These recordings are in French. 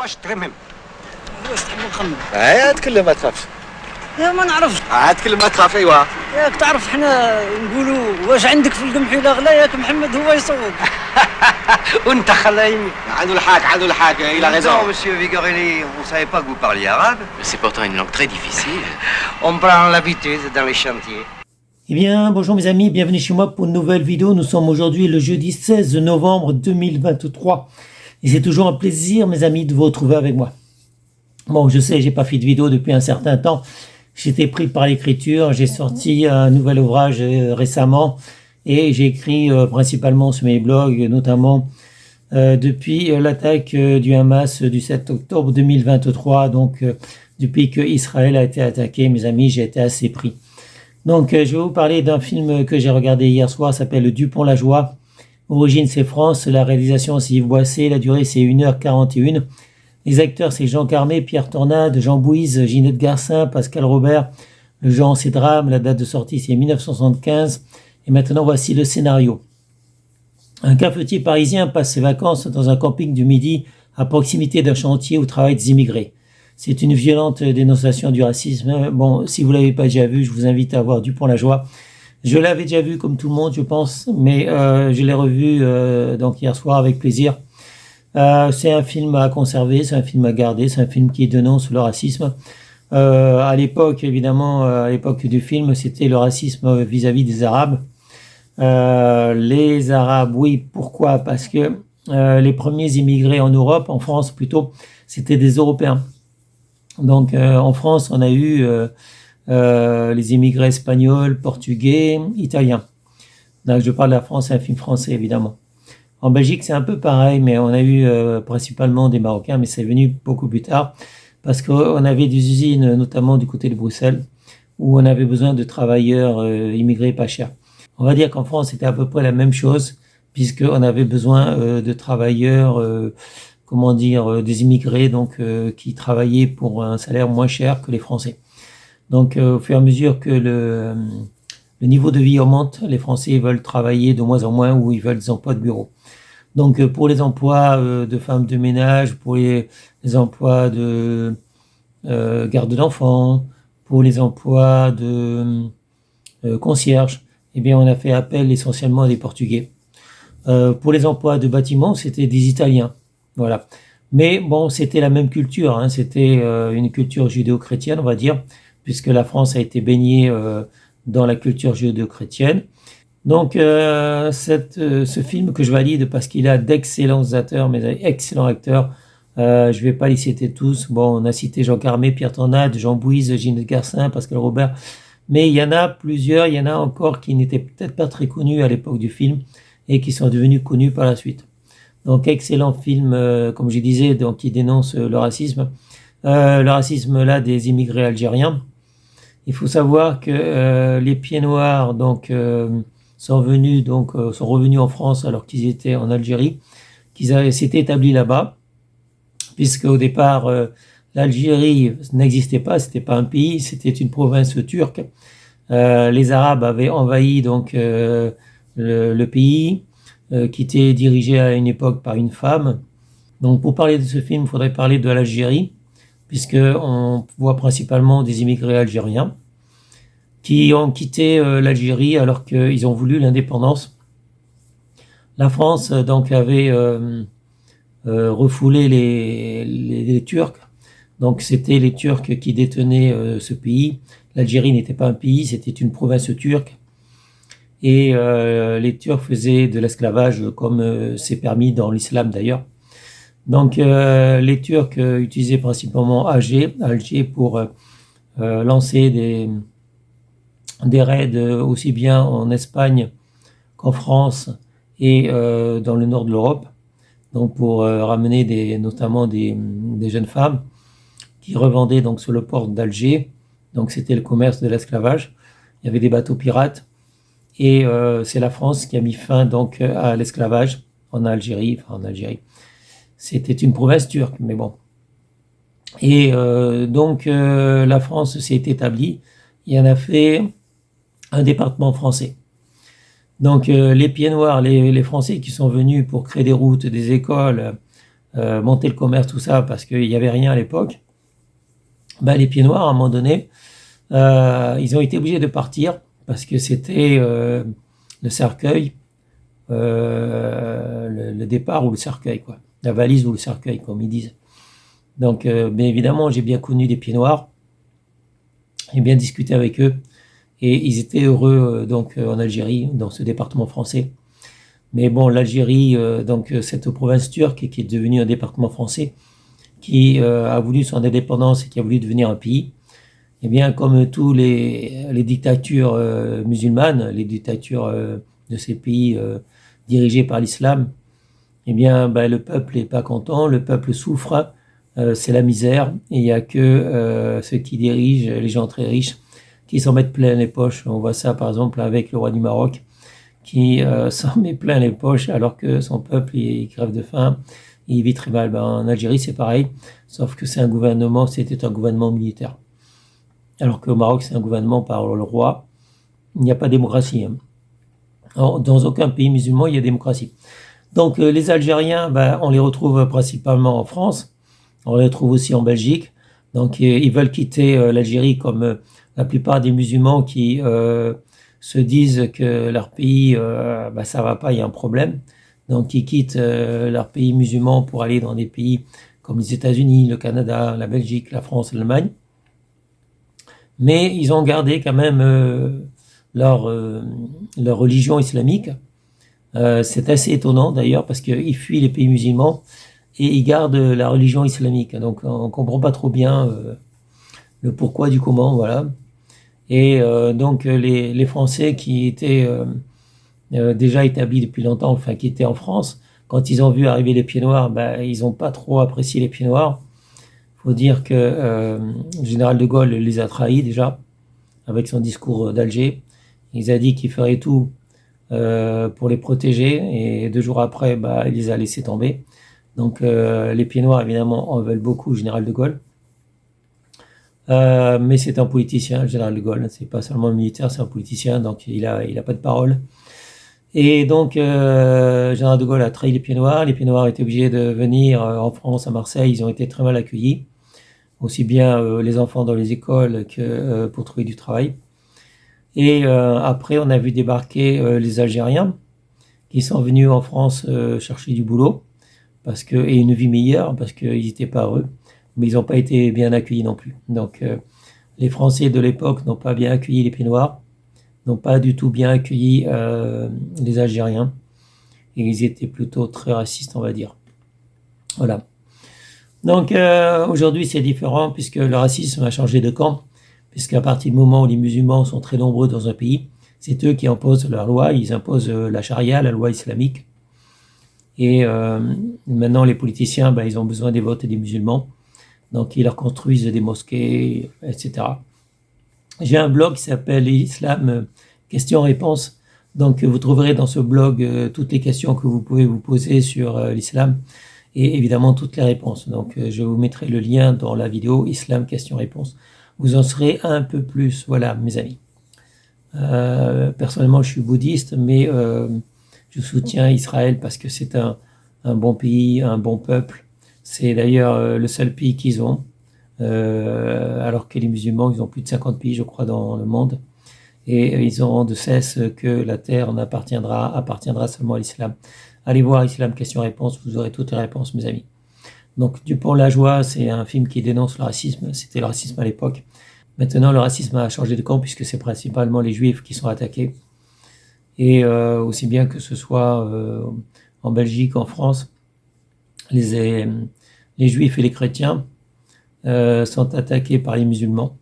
واش ترمم؟ واش تحب نخمم؟ تكلم ما تخافش. ما نعرفش. تكلم ما تخاف. ايوا ياك تعرف حنا نقولوا واش عندك في القمح ولا غلا، ياك محمد هو يصوب. وانت خلايمي عنده الحاج الى غيزون. Non, monsieur Vigarelli, on savait pas que vous parliez arabe. Mais c'est pourtant une langue très difficile. On prend l'habitude dans les chantiers. Eh bien, bonjour mes amis, bienvenue chez moi pour une nouvelle vidéo. Nous sommes aujourd'hui le jeudi 16 novembre 2023. Et c'est toujours un plaisir, mes amis, de vous retrouver avec moi. Bon, je sais, j'ai pas fait de vidéo depuis un certain temps. J'étais pris par l'écriture. J'ai sorti un nouvel ouvrage récemment. Et j'ai écrit principalement sur mes blogs, notamment depuis l'attaque du Hamas du 7 octobre 2023. Donc, depuis que Israël a été attaqué, mes amis, j'ai été assez pris. Donc, je vais vous parler d'un film que j'ai regardé hier soir, ça s'appelle Dupont-la-Joie. Origine, c'est France. La réalisation, c'est Yves Boisset. La durée, c'est 1h41. Les acteurs, c'est Jean Carmé, Pierre Tornade, Jean Bouise, Ginette Garcin, Pascal Robert. Le genre, c'est drame. La date de sortie, c'est 1975. Et maintenant, voici le scénario. Un cafetier parisien passe ses vacances dans un camping du Midi à proximité d'un chantier où travaillent des immigrés. C'est une violente dénonciation du racisme. Bon, si vous l'avez pas déjà vu, je vous invite à voir Dupont-la-Joie. Je l'avais déjà vu comme tout le monde, je pense, mais je l'ai revu donc hier soir avec plaisir. C'est un film à conserver, c'est un film à garder, c'est un film qui dénonce le racisme. À l'époque, évidemment, à l'époque du film, c'était le racisme vis-à-vis des Arabes. Les Arabes, oui, pourquoi? Parce que les premiers immigrés en Europe, en France plutôt, c'était des Européens. Donc en France, on a eu les immigrés espagnols, portugais, italiens. Donc je parle de la France, c'est un film français évidemment. En Belgique, c'est un peu pareil, mais on a eu principalement des Marocains, mais c'est venu beaucoup plus tard parce qu'on avait des usines, notamment du côté de Bruxelles, où on avait besoin de travailleurs immigrés pas chers. On va dire qu'en France, c'était à peu près la même chose, puisqu'on avait besoin de travailleurs, des immigrés, donc qui travaillaient pour un salaire moins cher que les Français. Donc, au fur et à mesure que le niveau de vie augmente, les Français veulent travailler de moins en moins ou ils veulent des emplois de bureau. Donc, pour les emplois de femmes de ménage, pour les emplois de garde d'enfants, pour les emplois de concierge, eh bien, on a fait appel essentiellement à des Portugais. Pour les emplois de bâtiment, c'était des Italiens. Voilà. Mais bon, c'était la même culture, hein. C'était une culture judéo-chrétienne, on va dire, puisque la France a été baignée dans la culture judéo-chrétienne. Donc, ce film que je valide parce qu'il a d'excellents acteurs, mais excellents acteurs. Je vais pas les citer tous. Bon, on a cité Jean Carmé, Pierre Tornade, Jean Bouise, Ginette Garcin, Pascal Robert. Mais il y en a plusieurs, il y en a encore qui n'étaient peut-être pas très connus à l'époque du film et qui sont devenus connus par la suite. Donc, excellent film, comme je disais, donc qui dénonce le racisme. Le racisme là des immigrés algériens. Il faut savoir que les pieds noirs donc sont revenus en France alors qu'ils étaient en Algérie, qu'ils s'étaient établis là-bas, puisque au départ l'Algérie n'existait pas, c'était pas un pays, c'était une province turque. Les Arabes avaient envahi donc le pays qui était dirigé à une époque par une femme. Donc pour parler de ce film, il faudrait parler de l'Algérie, puisqu'on voit principalement des immigrés algériens qui ont quitté l'Algérie alors qu'ils ont voulu l'indépendance. La France donc avait refoulé les Turcs. Donc c'était les Turcs qui détenaient ce pays. L'Algérie n'était pas un pays, c'était une province turque. Et les Turcs faisaient de l'esclavage comme c'est permis dans l'islam d'ailleurs. Donc les Turcs utilisaient principalement Alger pour lancer des raids aussi bien en Espagne qu'en France et dans le nord de l'Europe. Donc pour ramener notamment des jeunes femmes qui revendaient donc sur le port d'Alger. Donc c'était le commerce de l'esclavage. Il y avait des bateaux pirates et c'est la France qui a mis fin donc à l'esclavage en Algérie. C'était une province turque, mais bon. Et donc la France s'est établie. Il en a fait un département français. Donc les pieds noirs, les Français qui sont venus pour créer des routes, des écoles, monter le commerce, tout ça, parce qu'il n'y avait rien à l'époque, les pieds noirs, à un moment donné, ils ont été obligés de partir parce que c'était le cercueil, le départ ou le cercueil, quoi. La valise ou le cercueil, comme ils disent. Donc, bien évidemment, j'ai bien connu des pieds noirs. J'ai bien discuté avec eux. Et ils étaient heureux en Algérie, dans ce département français. Mais bon, l'Algérie, cette province turque qui est devenue un département français, qui a voulu son indépendance et qui a voulu devenir un pays, eh bien, comme tous les dictatures musulmanes, les dictatures de ces pays dirigés par l'islam, eh bien, le peuple n'est pas content, le peuple souffre, c'est la misère, et il n'y a que ceux qui dirigent, les gens très riches, qui s'en mettent plein les poches. On voit ça par exemple avec le roi du Maroc, qui s'en met plein les poches alors que son peuple il crève de faim, il vit très mal. En Algérie c'est pareil, sauf que c'était un gouvernement militaire. Alors qu'au Maroc c'est un gouvernement par le roi, il n'y a pas de démocratie. Hein. Alors, dans aucun pays musulman il y a démocratie. Donc les Algériens, on les retrouve principalement en France, on les retrouve aussi en Belgique. Donc ils veulent quitter l'Algérie comme la plupart des musulmans qui se disent que leur pays, ça va pas, il y a un problème. Donc ils quittent leur pays musulman pour aller dans des pays comme les États-Unis, le Canada, la Belgique, la France, l'Allemagne. Mais ils ont gardé quand même leur religion islamique. C'est assez étonnant d'ailleurs parce qu'ils fuient les pays musulmans et ils gardent la religion islamique. Donc on comprend pas trop bien le pourquoi du comment, voilà. Et donc les Français qui étaient déjà établis depuis longtemps, enfin qui étaient en France, quand ils ont vu arriver les pieds noirs, ils n'ont pas trop apprécié les pieds noirs. Faut dire que le général de Gaulle les a trahis déjà avec son discours d'Alger. Il a dit qu'il ferait tout pour les protéger et 2 jours après, il les a laissés tomber. Donc les pieds noirs évidemment en veulent beaucoup au général de Gaulle. Mais c'est un politicien, le général de Gaulle. C'est pas seulement un militaire, c'est un politicien, donc il a pas de parole. Et donc, le général de Gaulle a trahi les pieds noirs. Les pieds noirs étaient obligés de venir en France, à Marseille. Ils ont été très mal accueillis, aussi bien les enfants dans les écoles que pour trouver du travail. Et après, on a vu débarquer les Algériens qui sont venus en France chercher du boulot et une vie meilleure parce qu'ils n'étaient pas heureux. Mais ils n'ont pas été bien accueillis non plus. Donc, les Français de l'époque n'ont pas bien accueilli les pieds noirs, n'ont pas du tout bien accueilli les Algériens, et ils étaient plutôt très racistes, on va dire. Voilà. Donc, aujourd'hui, c'est différent, puisque le racisme a changé de camp, puisqu'à partir du moment où les musulmans sont très nombreux dans un pays, c'est eux qui imposent leur loi, ils imposent la charia, la loi islamique. Et maintenant, les politiciens, ils ont besoin des votes des musulmans. Donc, ils leur construisent des mosquées, etc. J'ai un blog qui s'appelle Islam questions-réponses. Donc, vous trouverez dans ce blog toutes les questions que vous pouvez vous poser sur l'islam et évidemment toutes les réponses. Donc, je vous mettrai le lien dans la vidéo Islam questions-réponses. Vous en saurez un peu plus. Voilà, mes amis. Personnellement, je suis bouddhiste, mais je soutiens Israël parce que c'est un bon pays, un bon peuple. C'est d'ailleurs le seul pays qu'ils ont, alors que les musulmans, ils ont plus de 50 pays, je crois, dans le monde. Et ils auront de cesse que la terre appartiendra seulement à l'islam. Allez voir Islam questions-réponses, vous aurez toutes les réponses, mes amis. Donc, Dupont-Lajoie, c'est un film qui dénonce le racisme. C'était le racisme à l'époque. Maintenant, le racisme a changé de camp puisque c'est principalement les juifs qui sont attaqués. Et aussi bien que ce soit en Belgique, en France, les juifs et les chrétiens sont attaqués par les musulmans.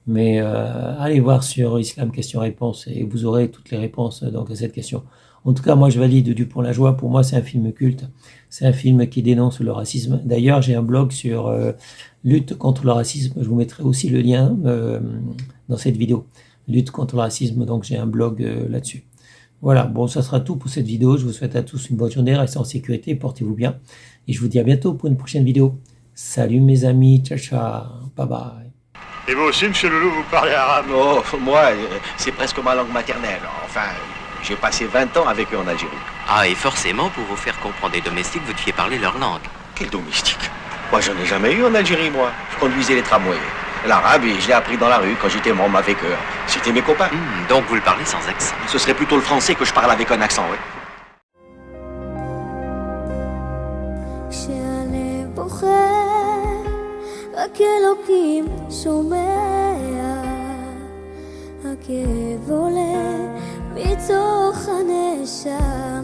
Mais allez voir sur Islam questions-réponses et vous aurez toutes les réponses donc, à cette question. En tout cas, moi je valide Dupont-Lajoie. Pour moi, c'est un film culte. C'est un film qui dénonce le racisme. D'ailleurs, j'ai un blog sur lutte contre le racisme. Je vous mettrai aussi le lien dans cette vidéo. Lutte contre le racisme, donc j'ai un blog là-dessus. Voilà, bon, ça sera tout pour cette vidéo. Je vous souhaite à tous une bonne journée, restez en sécurité, portez-vous bien. Et je vous dis à bientôt pour une prochaine vidéo. Salut mes amis, ciao ciao, bye bye. Et vous aussi, monsieur Loulou, vous parlez arabe? Oh, moi, c'est presque ma langue maternelle. Enfin, j'ai passé 20 ans avec eux en Algérie. Ah, et forcément, pour vous faire comprendre des domestiques, vous deviez parler leur langue. Quel domestique? Moi, j'en ai jamais eu en Algérie, moi. Je conduisais les tramways. L'arabe, et je l'ai appris dans la rue quand j'étais môme avec eux. C'était mes copains. Donc vous le parlez sans accent. Ce serait plutôt le français que je parle avec un accent, oui. כשהלב בוחר, רק אלוקים שומע, הכאב עולה מתוך הנשמה.